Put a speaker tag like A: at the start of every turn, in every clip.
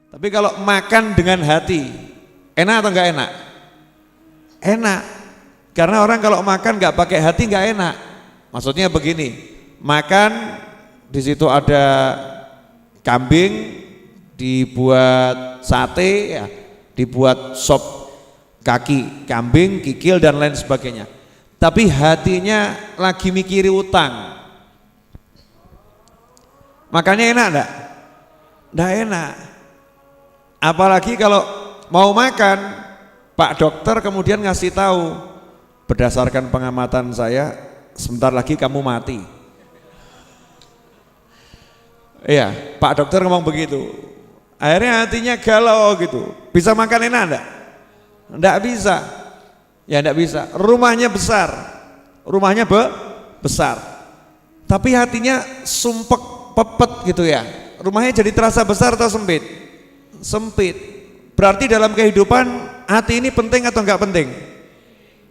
A: Tapi kalau makan dengan hati, enak atau enggak enak? Enak. Karena orang kalau makan enggak pakai hati enggak enak. Maksudnya begini, makan di situ ada kambing, dibuat sate, ya, dibuat sop kaki kambing, kikil dan lain sebagainya. Tapi hatinya lagi mikiri utang. Makannya enak enggak? Enggak enak. Apalagi kalau mau makan, Pak Dokter kemudian ngasih tahu, berdasarkan pengamatan saya, sebentar lagi kamu mati. Iya, Pak Dokter ngomong begitu. Akhirnya hatinya galau gitu. Bisa makan enak enggak? Enggak bisa. Ya enggak bisa. Rumahnya besar. Rumahnya besar. Tapi hatinya sumpek pepet gitu ya. Rumahnya jadi terasa besar atau sempit? Sempit. Berarti dalam kehidupan hati ini penting atau enggak penting?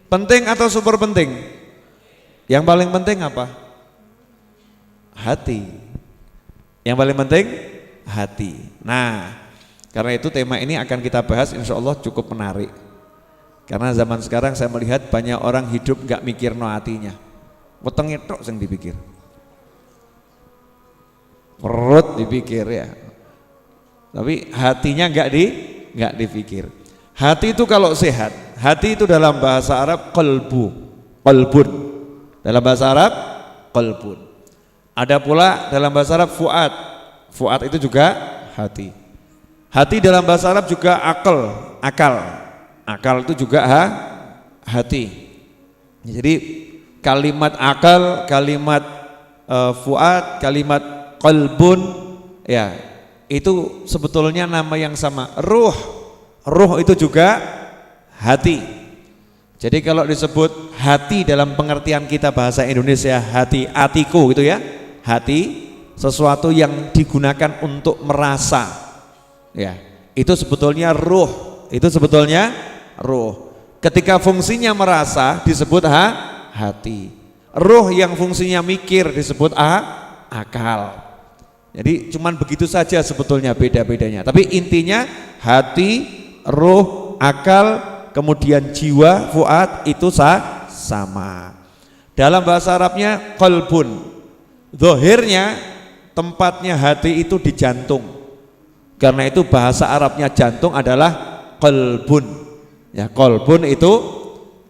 A: Penting atau super penting? Yang paling penting apa? Hati. Yang paling penting hati. Nah, karena itu tema ini akan kita bahas, insya Allah cukup menarik. Karena zaman sekarang saya melihat banyak orang hidup enggak mikir no hatinya. Wetenge tok sing dipikir. Perut dipikir ya. Tapi hatinya enggak dipikir. Hati itu kalau sehat, hati itu dalam bahasa Arab qalbun. Dalam bahasa Arab qalbun. Ada pula dalam bahasa Arab fuad. Fuad itu juga hati. Hati dalam bahasa Arab juga akal. Akal itu juga hati. Jadi kalimat akal, kalimat fuad, kalimat qalbun, ya itu sebetulnya nama yang sama. Ruh itu juga hati. Jadi kalau disebut hati dalam pengertian kita bahasa Indonesia, hati, atiku gitu ya, hati sesuatu yang digunakan untuk merasa, ya itu sebetulnya ruh. Itu sebetulnya ruh. Ketika fungsinya merasa disebut hati. Ruh yang fungsinya mikir disebut akal. Jadi cuman begitu saja sebetulnya beda-bedanya. Tapi intinya hati, ruh, akal, kemudian jiwa, fuad itu sama. Dalam bahasa Arabnya qalbun. Zahirnya tempatnya hati itu di jantung. Karena itu bahasa Arabnya jantung adalah qalbun. Ya, qalbun itu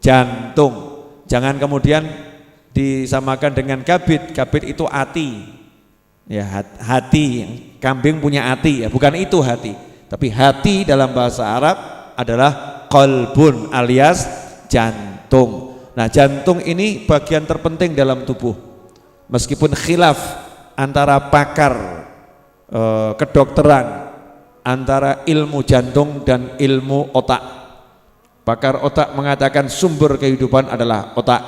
A: jantung. Jangan kemudian disamakan dengan kabid. Kabid itu hati. Ya, hati, kambing punya hati, ya bukan itu hati. Tapi hati dalam bahasa Arab adalah qalbun alias jantung. Nah, jantung ini bagian terpenting dalam tubuh. Meskipun khilaf antara pakar kedokteran antara ilmu jantung dan ilmu otak. Pakar otak mengatakan sumber kehidupan adalah otak.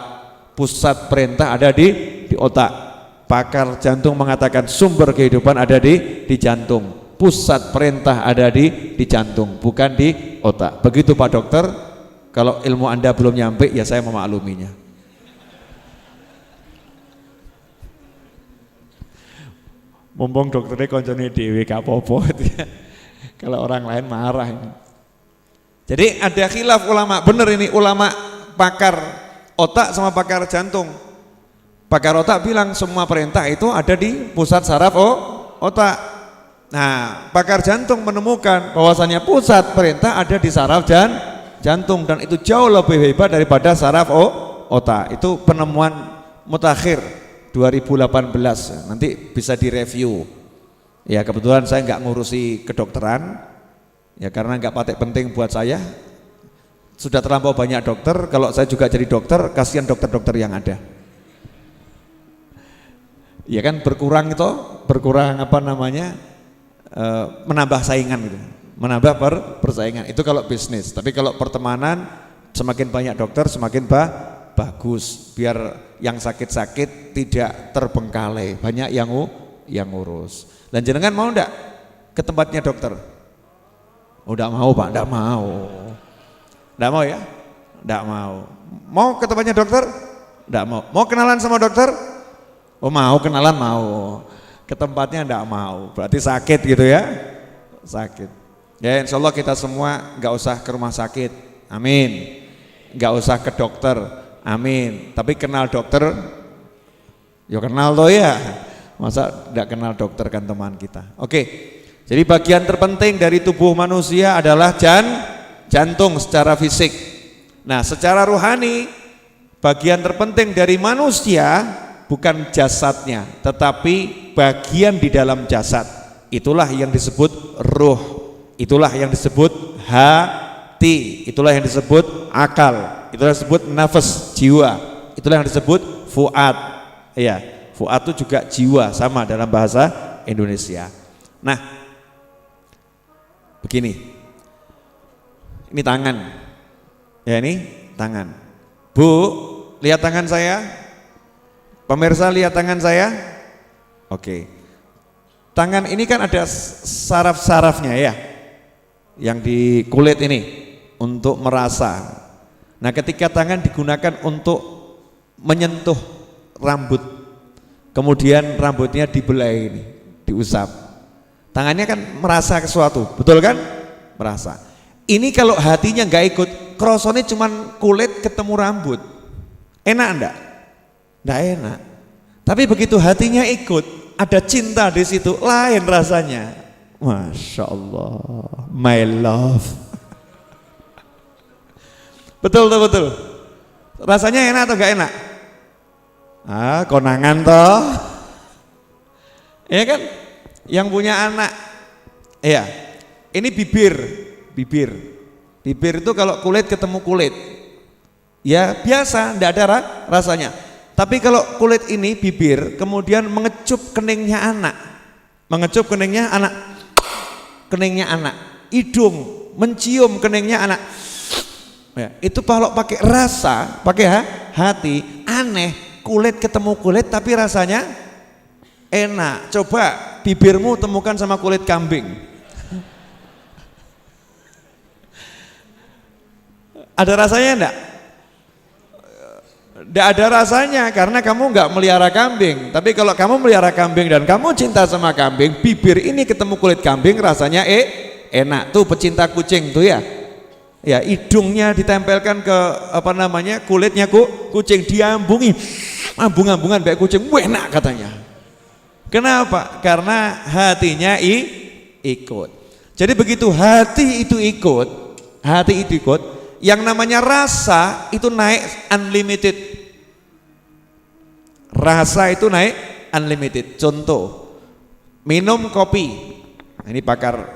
A: Pusat perintah ada di otak. Pakar jantung mengatakan sumber kehidupan ada di jantung. Pusat perintah ada di jantung, bukan di otak. Begitu Pak Dokter. Kalau ilmu Anda belum nyampe, ya saya memakluminya. Mumpung dokternya koncone dhewe gak apa-apa. Kalau orang lain marah ini. Jadi ada khilaf ulama, bener ini ulama pakar otak sama pakar jantung. Pakar otak bilang semua perintah itu ada di pusat saraf otak. Nah, pakar jantung menemukan bahwasannya pusat perintah ada di saraf jantung dan itu jauh lebih hebat daripada saraf otak. Itu penemuan mutakhir 2018. Nanti bisa direview. Ya kebetulan saya nggak ngurusi kedokteran. Ya karena nggak patek penting buat saya. Sudah terlampau banyak dokter. Kalau saya juga jadi dokter, kasihan dokter-dokter yang ada. Ya kan berkurang apa namanya, menambah saingan gitu, menambah persaingan itu kalau bisnis. Tapi kalau pertemanan semakin banyak dokter semakin bagus, biar yang sakit-sakit tidak terbengkalai, banyak yang ngurus. Dan jenengan mau ndak ke tempatnya dokter? Oh ndak mau Pak, ndak mau ya, ndak mau. Mau ke tempatnya dokter? Ndak mau. Mau kenalan sama dokter? Oh mau, kenalan mau, ke tempatnya enggak mau, berarti sakit gitu ya, sakit. Ya, insya Allah kita semua nggak usah ke rumah sakit, amin. Nggak usah ke dokter, amin. Tapi kenal dokter, ya kenal toh ya. Masa tidak kenal dokter kan teman kita. Oke, jadi bagian terpenting dari tubuh manusia adalah jantung secara fisik. Nah, secara rohani, bagian terpenting dari manusia bukan jasadnya, tetapi bagian di dalam jasad. Itulah yang disebut ruh. Itulah yang disebut hati, itulah yang disebut akal, itulah yang disebut nafas, jiwa, itulah yang disebut fuad. Ya, fuad itu juga jiwa, sama dalam bahasa Indonesia. Nah, begini, ini tangan, ya ini tangan. Bu, lihat tangan saya. Pemirsa lihat tangan saya. Oke, tangan ini kan ada saraf-sarafnya ya, yang di kulit ini untuk merasa. Nah, ketika tangan digunakan untuk menyentuh rambut, kemudian rambutnya dibelai ini, diusap, tangannya kan merasa sesuatu, betul kan? Merasa. Ini kalau hatinya nggak ikut, krosone cuman kulit ketemu rambut, enak enggak? Enggak enak. Tapi begitu hatinya ikut, ada cinta di situ, lain rasanya. Masya Allah, my love. Betul. Rasanya enak atau gak enak? Ah, konangan toh. Ya kan? Yang punya anak. Iya. Ini bibir. Bibir itu kalau kulit ketemu kulit, ya biasa, tidak ada rasanya. Tapi kalau kulit ini bibir, kemudian mengecup keningnya anak, keningnya anak, hidung mencium keningnya anak, ya, itu kalau pakai rasa, pakai hati, aneh, kulit ketemu kulit tapi rasanya enak. Coba bibirmu temukan sama kulit kambing, ada rasanya enggak? Enggak ada rasanya karena kamu enggak melihara kambing. Tapi kalau kamu melihara kambing dan kamu cinta sama kambing, bibir ini ketemu kulit kambing rasanya enak. Tuh pecinta kucing tuh ya. Ya, hidungnya ditempelkan ke kulitnya kucing, diambungi, ambung-ambungan kayak kucing, enak katanya. Kenapa? Karena hatinya ikut. Jadi begitu hati itu ikut, yang namanya rasa itu naik unlimited. Rasa itu naik unlimited. Contoh, minum kopi. Ini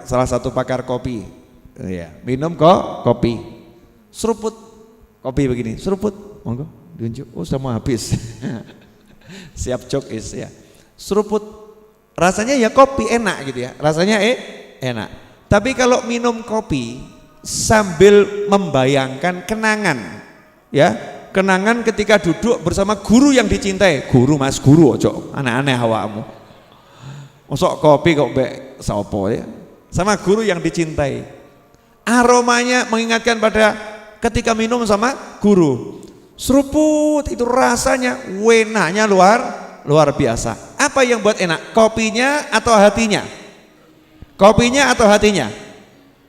A: salah satu pakar kopi. Ya, minum kopi. Seruput kopi begini, seruput. Monggo, diunjuk. Oh, sudah mau habis. Siap jokis ya. Seruput. Rasanya ya kopi enak gitu ya. Rasanya enak. Tapi kalau minum kopi sambil membayangkan kenangan, ya, kenangan ketika duduk bersama guru yang dicintai, guru ojo aneh-aneh awakmu, mosok kopi kok mbek sapa ya, sama guru yang dicintai, aromanya mengingatkan pada ketika minum sama guru, seruput itu rasanya enaknya luar biasa. Apa yang buat enak, kopinya atau hatinya? Kopinya atau hatinya?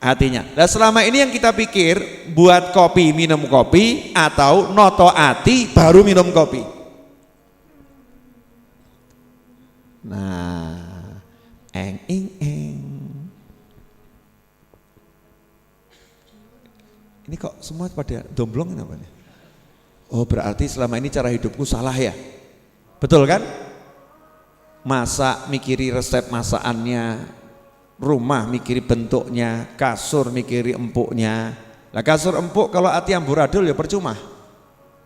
A: Hatinya. Nah, selama ini yang kita pikir buat kopi, minum kopi, atau noto ati baru minum kopi. Nah, eng. Ini kok semua pada domblong kenapa nih? Oh, berarti selama ini cara hidupku salah ya? Betul kan? Masak mikiri resep masakannya, rumah mikiri bentuknya, kasur mikiri empuknya. Lah kasur empuk kalau hati amburadul ya percuma.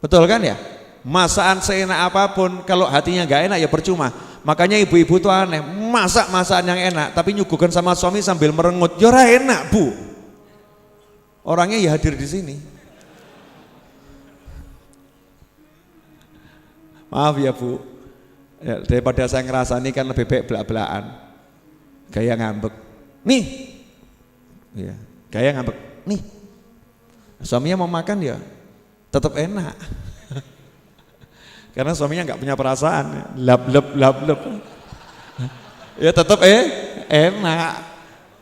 A: Betul kan ya? Masakan seenak apapun kalau hatinya nggak enak ya percuma. Makanya ibu-ibu tuh aneh, masak masakan yang enak tapi nyuguhkan sama suami sambil merengut. Ya ora enak, Bu. Orangnya ya hadir di sini. Maaf ya, Bu. Ya, daripada saya ngerasani kan lebih baik belak-belakan. Gaya ngambek. Nih. Ya, gaya ngambek. Nih. Suaminya mau makan ya tetap enak. Karena suaminya nggak punya perasaan. Lap. Ya tetap enak.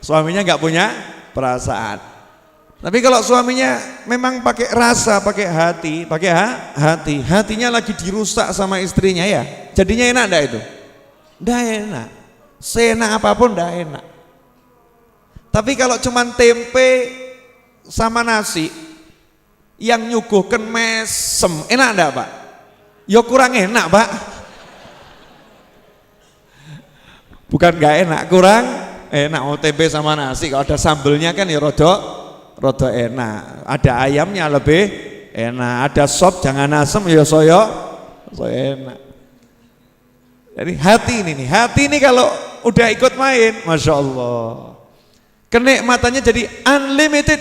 A: Suaminya nggak punya perasaan. Tapi kalau suaminya memang pakai rasa, pakai hati, hatinya lagi dirusak sama istrinya ya, jadinya enak enggak itu? Enggak enak. Seenak apapun enggak enak. Tapi kalau cuman tempe sama nasi yang nyuguhkan mesem, enak enggak Pak? Ya kurang enak Pak. Bukan enggak enak, kurang enak. Oh, tempe sama nasi kalau ada sambelnya kan ya rodo enak. Ada ayamnya lebih enak. Ada sop jangan asem ya soyo enak. Jadi hati ini kalau udah ikut main, masya Allah, kenikmatannya jadi unlimited.